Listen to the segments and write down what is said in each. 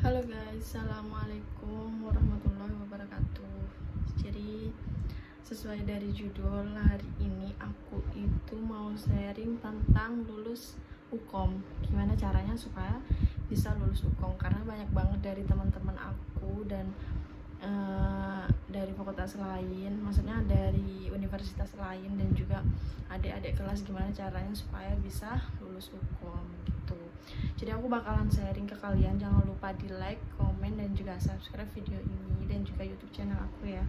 Halo guys, assalamualaikum warahmatullahi wabarakatuh. Jadi sesuai dari judul, hari ini aku itu mau sharing tentang lulus Ukom. Gimana caranya supaya bisa lulus Ukom, karena banyak banget dari teman-teman aku dan dari fakultas lain, maksudnya dari universitas lain, dan juga adik-adik kelas gimana caranya supaya bisa lulus Ukom gitu. Jadi aku bakalan sharing ke kalian. Jangan lupa di like, komen, dan juga subscribe video ini dan juga YouTube channel aku ya,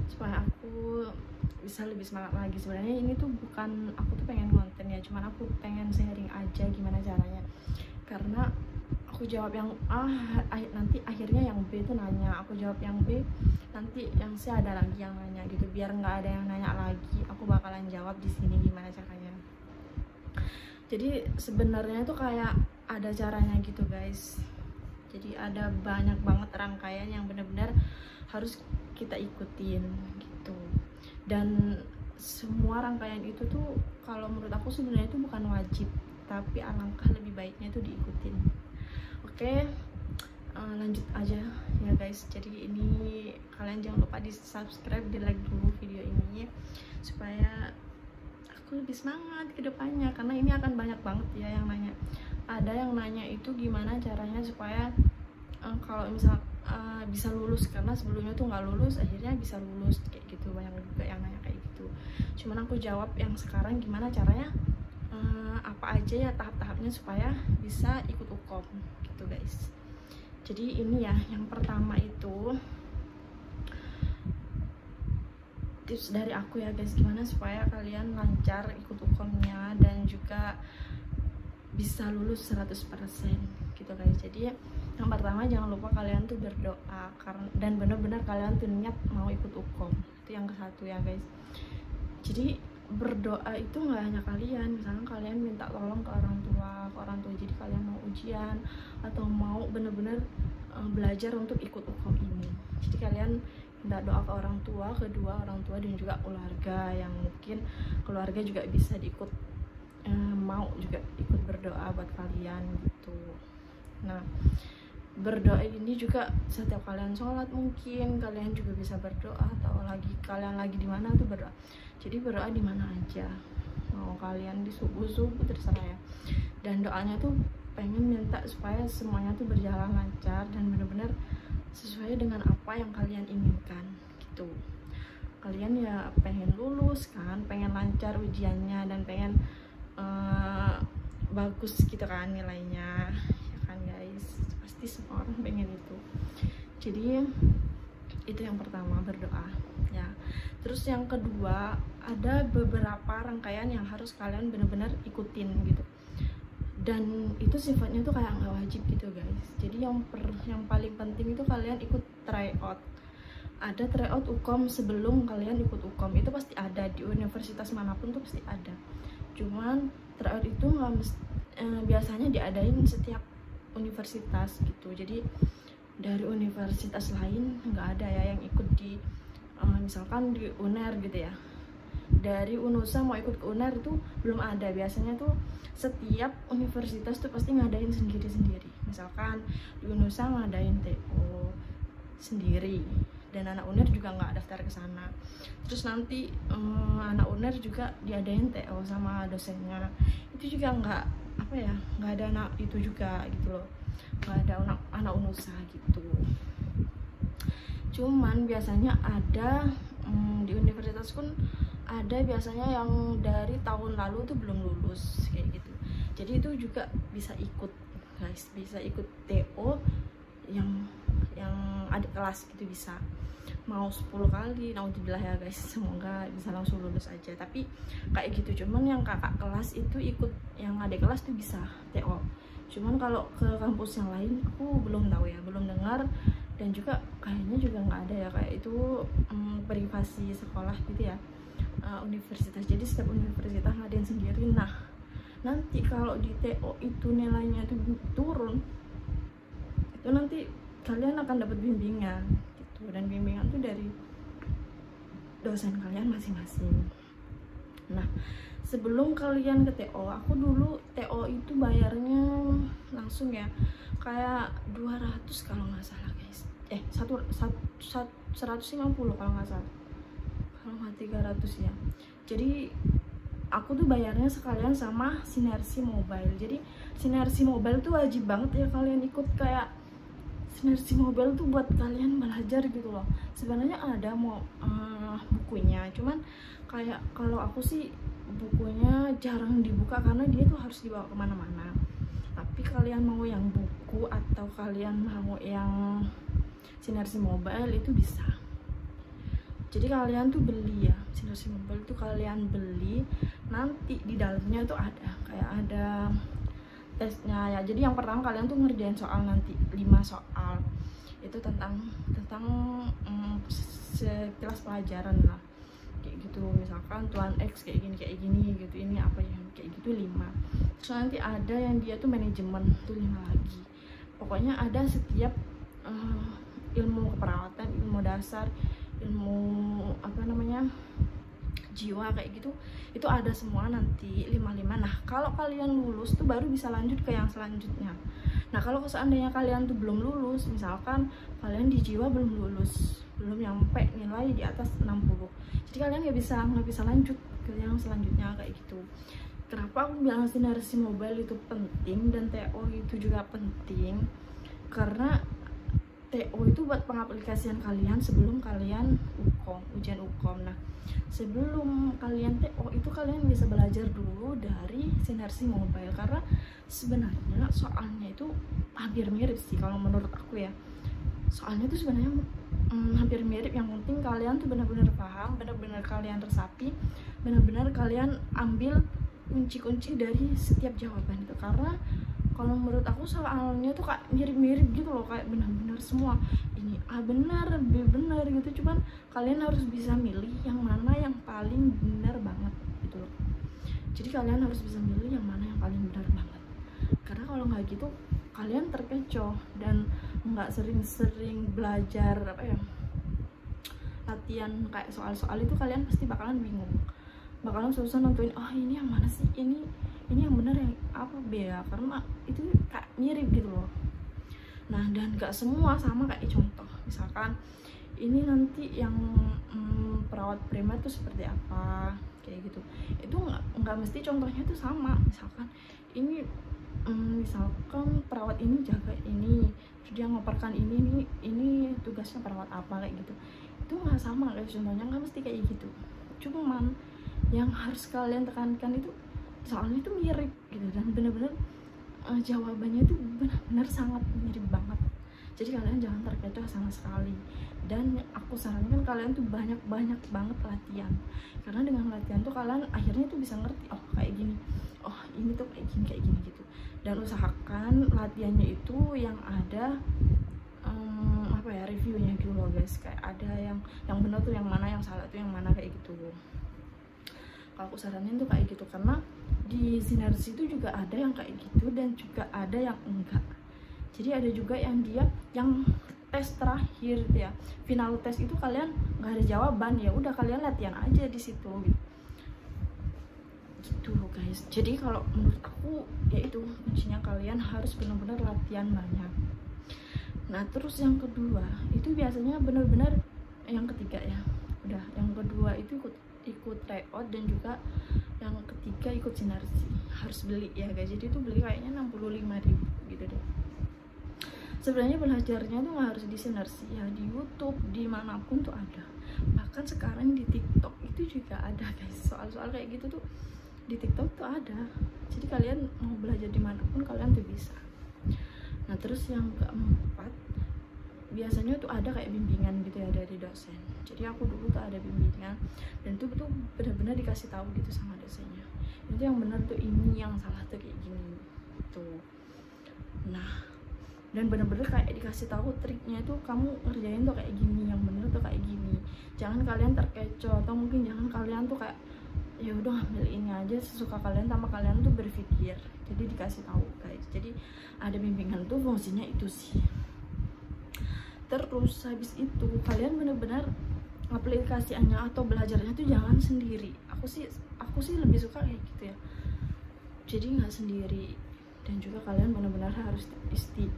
supaya aku bisa lebih semangat lagi. Sebenarnya ini tuh bukan aku tuh pengen konten ya, cuman aku pengen sharing aja gimana caranya, karena aku jawab yang A, nanti akhirnya yang B itu nanya, aku jawab yang B, nanti yang C ada lagi yang nanya gitu. Biar nggak ada yang nanya lagi, aku bakalan jawab di sini gimana caranya. Jadi sebenarnya itu kayak ada caranya gitu guys. Jadi ada banyak banget rangkaian yang benar-benar harus kita ikutin gitu. Dan semua rangkaian itu tuh kalau menurut aku sebenarnya itu bukan wajib, tapi alangkah lebih baiknya itu diikutin. Oke, lanjut aja ya guys. Jadi ini kalian jangan lupa di subscribe, di like dulu video ini supaya aku lebih semangat ke depannya, karena ini akan banyak banget ya yang nanya. Ada yang nanya itu gimana caranya supaya kalau misal bisa lulus, karena sebelumnya tuh nggak lulus, akhirnya bisa lulus kayak gitu. Banyak juga yang nanya kayak gitu. Cuman aku jawab yang sekarang gimana caranya, apa aja ya tahap-tahapnya supaya bisa ikut Ukom gitu guys. Jadi ini ya, yang pertama itu tips dari aku ya guys, gimana supaya kalian lancar ikut Ukomnya dan juga bisa lulus 100% gitu guys. Jadi yang pertama, jangan lupa kalian tuh berdoa dan benar-benar kalian tuh niat mau ikut Ukom. Itu yang ke satu ya guys. Jadi berdoa itu nggak hanya kalian, misalnya kalian minta tolong ke orang tua, jadi kalian mau ujian atau mau bener-bener belajar untuk ikut Ukom ini. Jadi kalian minta doa ke orang tua, kedua orang tua dan juga keluarga, yang mungkin keluarga juga bisa diikut mau juga ikut berdoa buat kalian gitu. Nah, berdoa ini juga setiap kalian sholat mungkin kalian juga bisa berdoa, atau kalian lagi di mana tuh berdoa. Jadi berdoa di mana aja, mau kalian di subuh terserah ya. Dan doanya tuh pengen minta supaya semuanya tuh berjalan lancar dan benar-benar sesuai dengan apa yang kalian inginkan gitu. Kalian ya pengen lulus kan, pengen lancar ujiannya, dan pengen bagus gitu kan nilainya ya kan guys. Pasti semua orang pengen itu. Jadi itu yang pertama, berdoa ya. Terus yang kedua, ada beberapa rangkaian yang harus kalian benar-benar ikutin gitu, dan itu sifatnya tuh kayak nggak wajib gitu guys. Jadi yang paling penting itu kalian ikut tryout. Ada tryout Ukom sebelum kalian ikut Ukom, itu pasti ada di universitas manapun tuh pasti ada. Cuman tryout itu biasanya diadain setiap universitas gitu. Jadi dari universitas lain nggak ada ya yang ikut di misalkan di UNER gitu ya. Dari UNUSA mau ikut ke UNER itu belum ada. Biasanya tuh setiap universitas tuh pasti ngadain sendiri-sendiri. Misalkan di UNUSA ngadain TO sendiri, dan anak UNER juga nggak daftar ke sana. Terus nanti anak UNER juga diadain TO sama dosennya, itu juga nggak ada anak itu juga gitu loh, nggak ada anak UNUSA gitu. Cuman biasanya ada di universitas pun ada biasanya yang dari tahun lalu tuh belum lulus kayak gitu. Jadi itu juga bisa ikut guys, bisa ikut TO yang adik kelas gitu, bisa mau 10 kali. Naudzubillah ya guys, semoga bisa langsung lulus aja, tapi kayak gitu. Cuman yang kakak kelas itu ikut, yang adik kelas tuh bisa TO. Cuman kalau ke kampus yang lain aku belum tahu ya, belum dengar, dan juga kayaknya juga nggak ada ya kayak itu privasi sekolah gitu ya, universitas. Jadi setiap universitas ngadain sendiri. Nah, nanti kalau di TO itu nilainya itu turun, itu nanti kalian akan dapat bimbingan gitu, dan bimbingan tuh dari dosen kalian masing-masing. Nah, sebelum kalian ke TO, aku dulu TO itu bayarnya langsung ya, kayak 200 kalau nggak salah guys, 150 kalau nggak salah, kalau nggak 300 ya. Jadi aku tuh bayarnya sekalian sama Sinersi Mobile. Jadi Sinersi Mobile tuh wajib banget ya kalian ikut, kayak Sinersi Mobile tuh buat kalian belajar gitu loh. Sebenarnya ada mau bukunya, cuman kayak kalau aku sih bukunya jarang dibuka karena dia tuh harus dibawa kemana-mana. Tapi kalian mau yang buku atau kalian mau yang Sinersi Mobile itu bisa. Jadi kalian tuh beli ya, Sinersi Mobile tuh kalian beli, nanti di dalamnya tuh ada kayak ada tesnya ya. Jadi yang pertama kalian tuh ngerjain soal, nanti 5 soal itu tentang sekilas pelajaran lah kayak gitu. Misalkan Tuan X kayak gini gitu, ini apa ya kayak gitu 5. Terus nanti ada yang dia tuh manajemen tuh 5 lagi. Pokoknya ada setiap ilmu keperawatan, ilmu dasar, ilmu apa namanya jiwa kayak gitu, itu ada semua nanti 5-5. Nah kalau kalian lulus tuh baru bisa lanjut ke yang selanjutnya. Nah kalau seandainya kalian tuh belum lulus, misalkan kalian di jiwa belum lulus, belum nyampe nilai di atas 60, jadi kalian nggak bisa lanjut ke yang selanjutnya kayak gitu. Kenapa aku bilang Sinersi Mobile itu penting dan TO itu juga penting? Karena TO itu buat pengaplikasian kalian sebelum kalian ujian UKOM. Nah sebelum kalian TO itu kalian bisa belajar dulu dari Sinersi Mobile, karena sebenarnya soalnya itu hampir mirip sih kalau menurut aku ya. Soalnya itu sebenarnya hampir mirip, yang penting kalian tuh benar-benar paham, benar-benar kalian resapi, benar-benar kalian ambil kunci-kunci dari setiap jawaban itu. Karena kalau menurut aku soalnya tuh kayak mirip-mirip gitu loh, kayak benar-benar semua ini A benar, B benar gitu. Cuman kalian harus bisa milih yang mana yang paling benar banget gitu loh. Jadi kalian harus bisa milih yang mana yang paling benar banget. Karena kalau nggak gitu kalian terkecoh dan nggak sering-sering belajar apa ya, latihan kayak soal-soal itu, kalian pasti bakalan bingung, bakalan susah nentuin ini yang mana sih, ini yang benar yang apa B ya, karena itu kayak mirip gitu loh. Nah dan gak semua sama, kayak contoh misalkan ini nanti yang perawat primer tuh seperti apa kayak gitu, itu nggak mesti contohnya tuh sama. Misalkan ini misalkan perawat ini jaga ini, terus dia ngoperkan ini tugasnya perawat apa kayak gitu, itu nggak sama kayak contohnya, nggak mesti kayak gitu. Cuman yang harus kalian tekankan itu soalnya itu mirip gitu, dan bener-bener jawabannya itu benar-benar sangat mirip banget. Jadi kalian jangan terkecoh sama sekali, dan aku sarankan kalian tuh banyak banget latihan, karena dengan latihan tuh kalian akhirnya tuh bisa ngerti kayak gini, ini tuh kayak gini gitu. Dan usahakan latihannya itu yang ada apa ya, reviewnya gitu loh guys, kayak ada yang benar tuh yang mana, yang salah tuh yang mana kayak gitu. Kalau aku saranin tuh kayak gitu, karena di Sinersi itu juga ada yang kayak gitu dan juga ada yang enggak. Jadi ada juga yang dia yang tes terakhir gitu ya, final tes itu kalian nggak ada jawaban, ya udah kalian latihan aja di situ gitu loh guys. Jadi kalau menurut aku ya itu kuncinya, kalian harus benar-benar latihan banyak. Nah terus yang kedua itu biasanya benar-benar, yang ketiga ya udah, yang kedua itu ikut tryout, dan juga yang ketiga ikut Sinersi. Harus beli ya guys, jadi itu beli kayaknya 65.000 gitu deh. Sebenarnya belajarnya tuh nggak harus di Sinersi ya, di YouTube dimanapun tuh ada, bahkan sekarang di TikTok itu juga ada guys, soal-soal kayak gitu tuh di TikTok tuh ada. Jadi kalian mau belajar dimanapun kalian tuh bisa. Nah terus yang keempat, biasanya tuh ada kayak bimbingan gitu ya dari dosen. Jadi aku dulu tuh ada bimbingan, dan itu tuh benar-benar dikasih tahu gitu sama dosennya, itu yang benar tuh ini, yang salah tuh kayak gini tuh. Nah dan bener-bener kayak dikasih tahu triknya itu, kamu ngerjain tuh kayak gini, yang bener tuh kayak gini. Jangan kalian terkecoh, atau mungkin jangan kalian tuh kayak ya udah ambil ini aja sesuka kalian, tanpa kalian tuh berpikir. Jadi dikasih tahu guys. Jadi ada bimbingan tuh fungsinya itu sih. Terus habis itu kalian bener-bener aplikasiannya atau belajarnya tuh jangan sendiri. Aku aku sih lebih suka kayak gitu ya, jadi nggak sendiri. Dan juga kalian benar-benar harus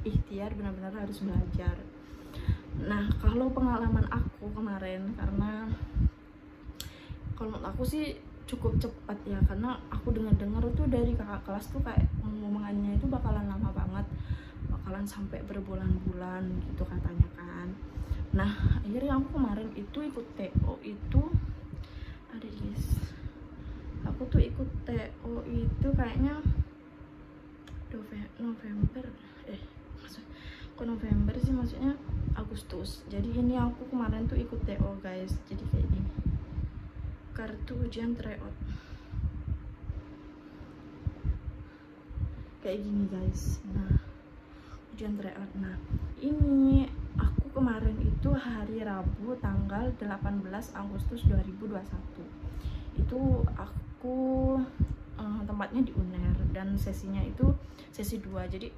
ikhtiar, benar-benar harus belajar. Nah, kalau pengalaman aku kemarin, karena kalau menurut aku sih cukup cepat ya, karena aku dengar tuh dari kakak kelas tuh kayak ngomongannya itu bakalan lama banget, bakalan sampai berbulan-bulan gitu katanya kan. Nah, akhirnya aku kemarin itu ikut TO itu ada guys, aku tuh ikut TO itu kayaknya November kok November sih, maksudnya Agustus. Jadi ini aku kemarin tuh ikut TO guys, jadi kayak gini, kartu ujian tryout kayak gini guys. Nah, ujian tryout. Nah, ini aku kemarin itu hari Rabu tanggal 18 Agustus 2021 itu aku tempatnya di UNER dan sesinya itu sesi 2. Jadi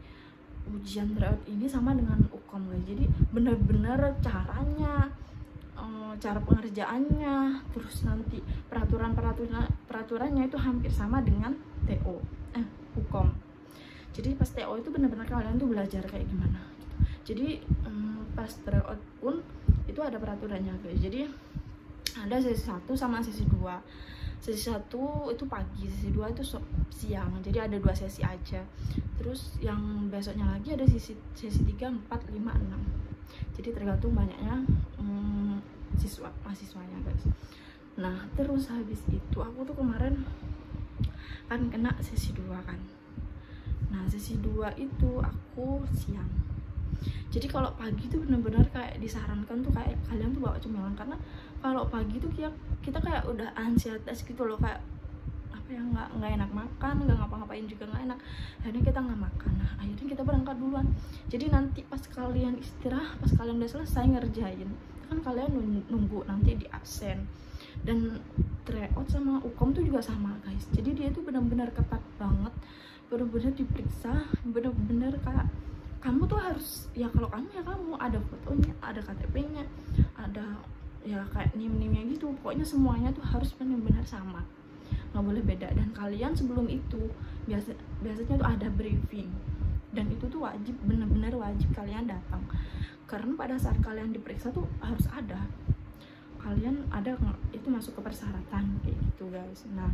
ujian tryout ini sama dengan UKOM guys, jadi bener-bener caranya, cara pengerjaannya, terus nanti peraturannya itu hampir sama dengan TO UKOM. Jadi pas TO itu benar-benar kalian tuh belajar kayak gimana gitu. Jadi pas tryout pun itu ada peraturannya guys. Jadi ada sesi 1 sama sesi 2. Sesi 1 itu pagi, sesi 2 itu siang. Jadi ada 2 sesi aja. Terus yang besoknya lagi ada sesi 3, 4, 5, 6. Jadi tergantung banyaknya mahasiswanya guys. Nah, terus habis itu aku tuh kemarin kan kena sesi 2 kan. Nah, sesi 2 itu aku siang. Jadi kalau pagi tuh bener-bener kayak disarankan tuh kayak kalian tuh bawa cemilan, karena kalau pagi tuh kita kayak udah ansietas gitu loh, kayak apa ya, nggak enak makan, nggak ngapa-ngapain juga nggak enak. Akhirnya kita nggak makan. Nah, akhirnya kita berangkat duluan. Jadi nanti pas kalian istirahat, pas kalian udah selesai ngerjain, kan kalian nunggu nanti di absen. Dan tryout sama UKOM tuh juga sama guys. Jadi dia tuh benar-benar ketat banget, benar-benar diperiksa, benar-benar kayak kamu tuh harus, ya kalau kamu ya kamu ada fotonya, ada KTP-nya, ada ya kayak NIM-NIM-nya gitu. Pokoknya semuanya tuh harus benar-benar sama, nggak boleh beda. Dan kalian sebelum itu biasanya tuh ada briefing, dan itu tuh wajib, benar-benar wajib kalian datang, karena pada saat kalian diperiksa tuh harus ada, kalian ada, itu masuk ke persyaratan kayak gitu guys. Nah,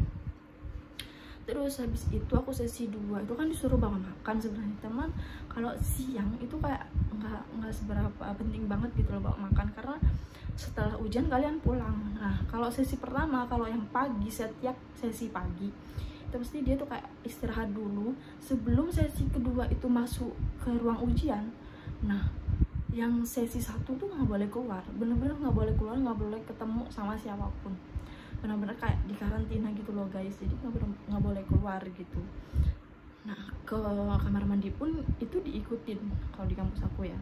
terus habis itu aku sesi 2 itu kan disuruh bawa makan sebenarnya teman. Kalau siang itu kayak nggak seberapa penting banget gitu loh bawa makan, karena setelah ujian kalian pulang. Nah, kalau sesi pertama, kalau yang pagi, setiap sesi pagi itu pasti dia tuh kayak istirahat dulu sebelum sesi kedua itu masuk ke ruang ujian. Nah, yang sesi 1 tuh nggak boleh keluar, bener-bener nggak boleh keluar, nggak boleh ketemu sama siapapun, benar-benar kayak di karantina gitu loh guys. Jadi nggak boleh keluar gitu. Nah, ke kamar mandi pun itu diikutin kalau di kampus aku ya.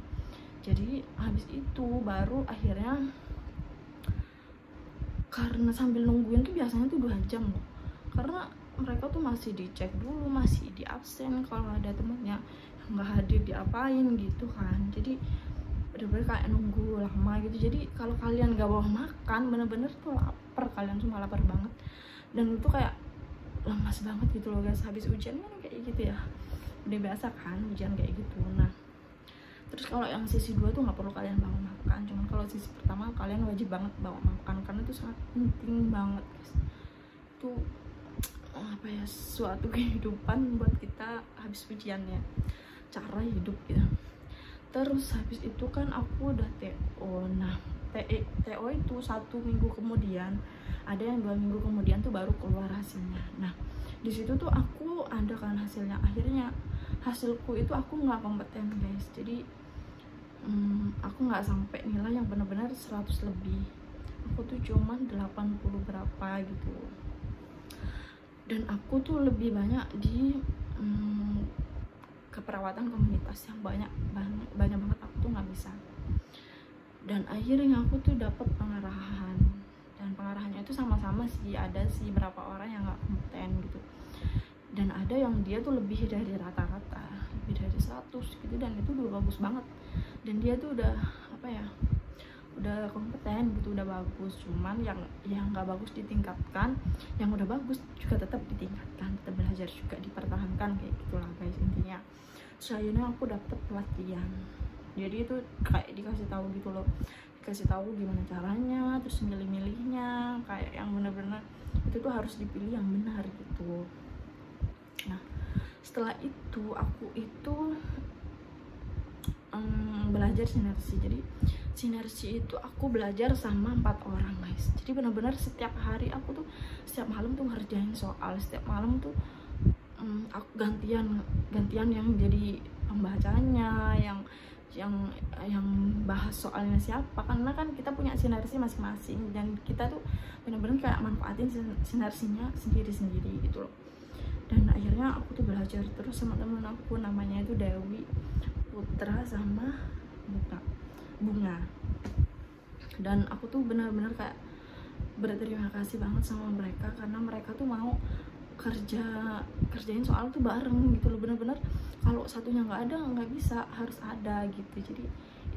Jadi habis itu baru akhirnya, karena sambil nungguin tuh biasanya tuh 2 jam loh, karena mereka tuh masih dicek dulu, masih di absen, kalau ada temennya nggak hadir diapain gitu kan. Jadi bener-bener kayak nunggu lama gitu. Jadi kalau kalian gak bawa makan, bener-bener tuh lapar, kalian semua lapar banget, dan itu kayak lemas banget gitu loh guys. Habis ujian kan kayak gitu ya, udah biasa kan ujian kayak gitu. Nah, terus kalau yang sesi 2 tuh nggak perlu kalian bawa makan, cuman kalau sesi pertama kalian wajib banget bawa makan, karena itu sangat penting banget guys. Itu apa ya, suatu kehidupan buat kita habis ujiannya, cara hidup gitu. Terus habis itu kan aku udah TO. Nah, TO itu 1 minggu kemudian, ada yang 2 minggu kemudian tuh baru keluar hasilnya. Nah, di situ tuh aku ada kan hasilnya. Akhirnya hasilku itu aku nggak kompeten guys. Jadi aku nggak sampai nilai yang benar-benar 100 lebih. Aku tuh cuman 80 berapa gitu. Dan aku tuh lebih banyak di keperawatan komunitas, yang banyak banget aku tuh nggak bisa. Dan akhirnya aku tuh dapat pengarahan, dan pengarahannya itu sama-sama sih, ada sih berapa orang yang nggak kompeten gitu, dan ada yang dia tuh lebih dari rata-rata, lebih dari 100 gitu, dan itu udah bagus banget. Dan dia tuh udah apa ya, udah kompeten gitu, udah bagus. Cuman yang nggak bagus ditingkatkan, yang udah bagus juga tetap ditingkatkan, tetap belajar juga, dipertahankan, kayak gitulah guys intinya. Akhirnya aku dapet pelatihan, jadi itu kayak dikasih tahu gitu loh, dikasih tahu gimana caranya, terus milih-milihnya, kayak yang benar-benar itu tuh harus dipilih yang benar gitu. Nah setelah itu aku itu belajar sinergi. Jadi sinergi itu aku belajar sama 4 orang guys. Jadi benar-benar setiap hari aku tuh setiap malam tuh ngerjain soal, setiap malam tuh aku gantian yang jadi pembacanya, yang bahas soalnya siapa, karena kan kita punya sinergi masing-masing dan kita tuh benar-benar kayak manfaatin sinerginya sendiri-sendiri gitu loh. Dan akhirnya aku tuh belajar terus sama temen aku, namanya itu Dewi, Putra, sama Bunga. Dan aku tuh benar-benar kayak berterima kasih banget sama mereka, karena mereka tuh mau kerjain soal tuh bareng gitu loh. Benar-benar kalau satunya nggak ada nggak bisa, harus ada gitu. Jadi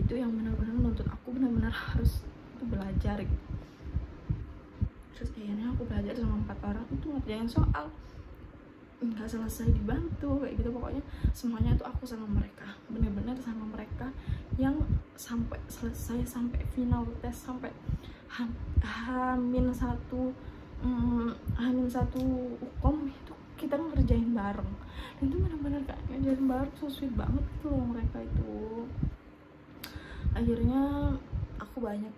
itu yang benar-benar nuntut aku benar-benar harus tuh belajar gitu. Terus akhirnya aku belajar sama 4 orang itu ngerjain soal, nggak selesai dibantu kayak gitu. Pokoknya semuanya tuh aku sama mereka, bener-bener sama mereka, yang sampai selesai, sampai final tes, sampai Hamin satu ukom itu kita ngerjain bareng. Dan itu bener-bener kayak ngerjain bareng, so sweet banget gitu loh mereka itu. Akhirnya aku banyak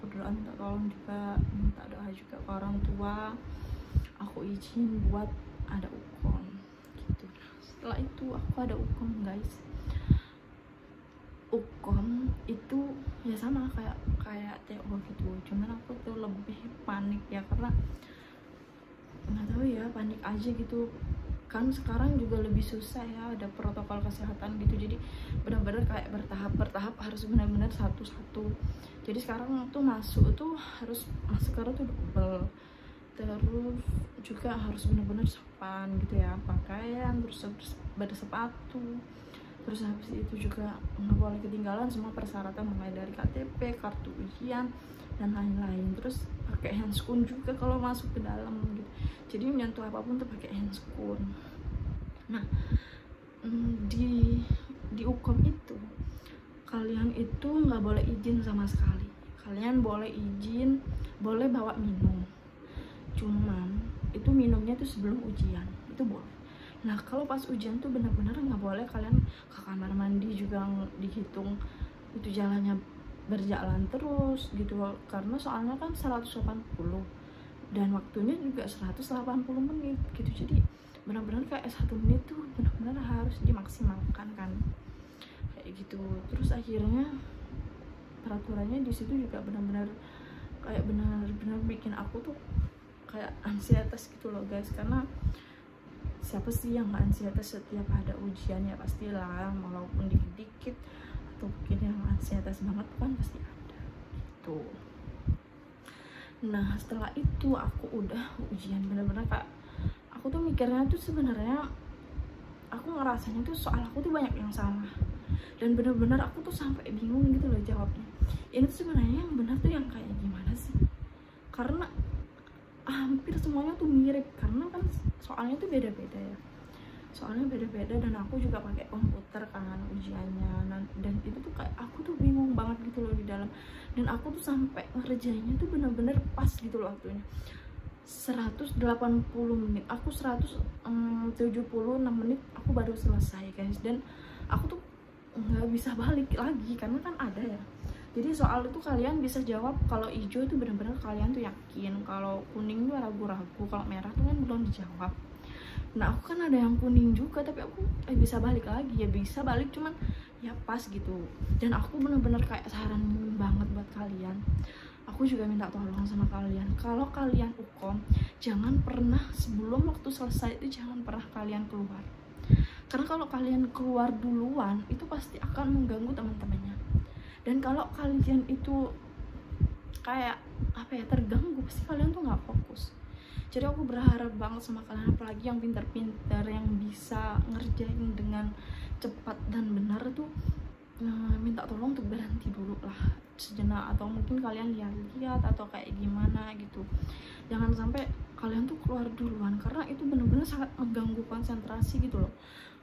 berdoa, minta tolong juga, minta doa juga ke orang tua, aku izin buat ada ukom gitu. Setelah itu aku ada ukom guys. Ukom itu ya sama kayak TO gitu, cuman aku tuh lebih panik ya, karena nggak tahu ya, panik aja gitu kan. Sekarang juga lebih susah ya, ada protokol kesehatan gitu, jadi benar-benar kayak bertahap harus benar-benar satu-satu. Jadi sekarang tuh masuk tuh harus masker tuh double, terus juga harus benar-benar sopan gitu ya, pakaian, terus bersepatu, terus habis itu juga nggak boleh ketinggalan semua persyaratan, mulai dari KTP, kartu ujian, dan lain-lain. Terus pakai handscoon juga kalau masuk ke dalam gitu, jadi menyentuh apapun tuh pakai handscoon. Nah di ukom itu kalian itu nggak boleh izin sama sekali. Kalian boleh izin, boleh bawa minum, cuman itu minumnya tuh sebelum ujian itu boleh. Nah kalau pas ujian tuh benar-benar nggak boleh kalian ke kamar mandi juga dihitung itu jalannya berjalan terus gitu, karena soalnya kan 180 dan waktunya juga 180 menit gitu. Jadi benar-benar kayak 1 menit tuh benar-benar harus dimaksimalkan kan kayak gitu. Terus akhirnya peraturannya di situ juga benar-benar kayak benar-benar bikin aku tuh kayak ansietas gitu loh guys, karena siapa sih yang nggak ansietas setiap ada ujian ya, pastilah, walaupun dikit-dikit atau mungkin yang ansietas banget kan pasti ada gitu. Nah setelah itu aku udah ujian, bener-bener kayak aku tuh mikirnya tuh sebenarnya aku ngerasanya tuh soal aku tuh banyak yang salah, dan bener-bener aku tuh sampai bingung gitu loh jawabnya. Ini tuh sebenarnya yang benar tuh yang kayak gimana sih, karena hampir semuanya tuh mirip, karena kan soalnya tuh beda-beda ya, soalnya beda-beda, dan aku juga pakai komputer kan ujiannya. Dan itu tuh kayak aku tuh bingung banget gitu loh di dalam, dan aku tuh sampai ngerjainnya tuh bener-bener pas gitu loh waktunya 180 menit, aku 176 menit aku baru selesai guys. Dan aku tuh nggak bisa balik lagi karena kan ada ya, jadi soal itu kalian bisa jawab, kalau hijau itu benar-benar kalian tuh yakin, kalau kuning tuh ragu-ragu, kalau merah tuh kan belum dijawab. Nah aku kan ada yang kuning juga, tapi aku bisa balik lagi ya, bisa balik, cuman ya pas gitu. Dan aku bener-bener kayak saran banget buat kalian, aku juga minta tolong sama kalian, kalau kalian ukom jangan pernah sebelum waktu selesai itu jangan pernah kalian keluar, karena kalau kalian keluar duluan itu pasti akan mengganggu teman-temannya. Dan kalau kalian itu kayak apa ya, terganggu, pasti kalian tuh nggak fokus. Jadi aku berharap banget sama kalian, apalagi yang pintar-pintar, yang bisa ngerjain dengan cepat dan benar tuh, minta tolong untuk berhenti dulu lah sejenak, atau mungkin kalian lihat-lihat atau kayak gimana gitu. Jangan sampai kalian tuh keluar duluan, karena itu bener-bener sangat mengganggu konsentrasi gitu loh.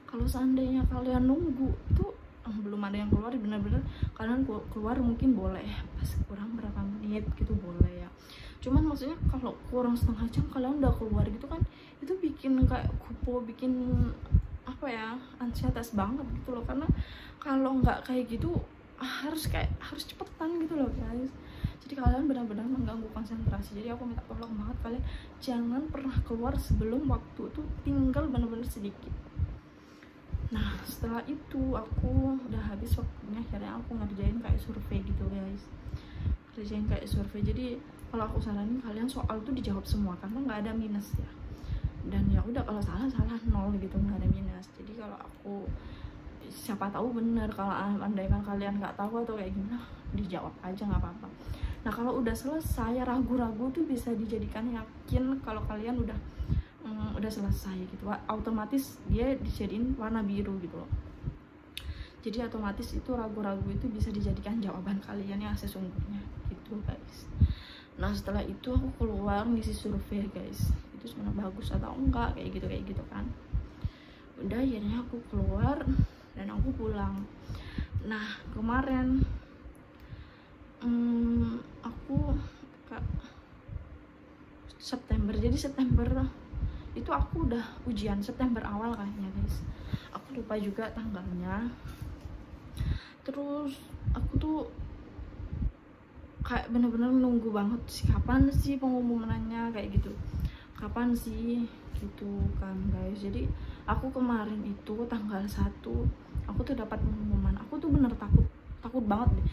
Kalau seandainya kalian nunggu itu belum ada yang keluar, bener-bener kalian keluar mungkin boleh pas kurang berapa menit gitu boleh ya, cuman maksudnya kalau kurang setengah jam kalian udah keluar gitu kan, itu bikin kayak kupo, bikin apa ya, anxietas banget gitu loh. Karena kalau nggak kayak gitu harus cepetan gitu loh guys. Jadi kalian benar-benar mengganggu konsentrasi. Jadi aku minta tolong banget, kalian jangan pernah keluar sebelum waktu tuh tinggal benar-benar sedikit. Nah setelah itu aku udah habis waktunya, akhirnya aku ngerjain kayak survei gitu guys, ngerjain kayak survei. Jadi kalau aku saranin kalian soal tuh dijawab semua karena nggak ada minus ya, dan ya udah kalau salah nol gitu, nggak ada minus. Jadi kalau aku, siapa tahu bener, kalau andaikan kalian nggak tahu atau kayak gimana, dijawab aja nggak apa-apa. Nah kalau udah selesai ragu-ragu tuh bisa dijadikan yakin kalau kalian udah selesai gitu, otomatis dia dijadiin warna biru gitu loh. Jadi otomatis itu ragu-ragu itu bisa dijadikan jawaban kalian yang sesungguhnya gitu guys. Nah setelah itu aku keluar ngisi survei guys, itu sebenarnya bagus atau enggak kayak gitu kan. Udah akhirnya aku keluar dan aku pulang. Nah kemarin aku September, jadi September itu aku udah ujian, September awal kayaknya guys, aku lupa juga tanggalnya. Terus aku tuh kayak bener-bener nunggu banget sih, kapan sih pengumumannya kayak gitu, kapan sih gitu kan guys. Jadi aku kemarin itu tanggal 1 aku tuh dapat pengumuman, aku tuh bener takut banget deh.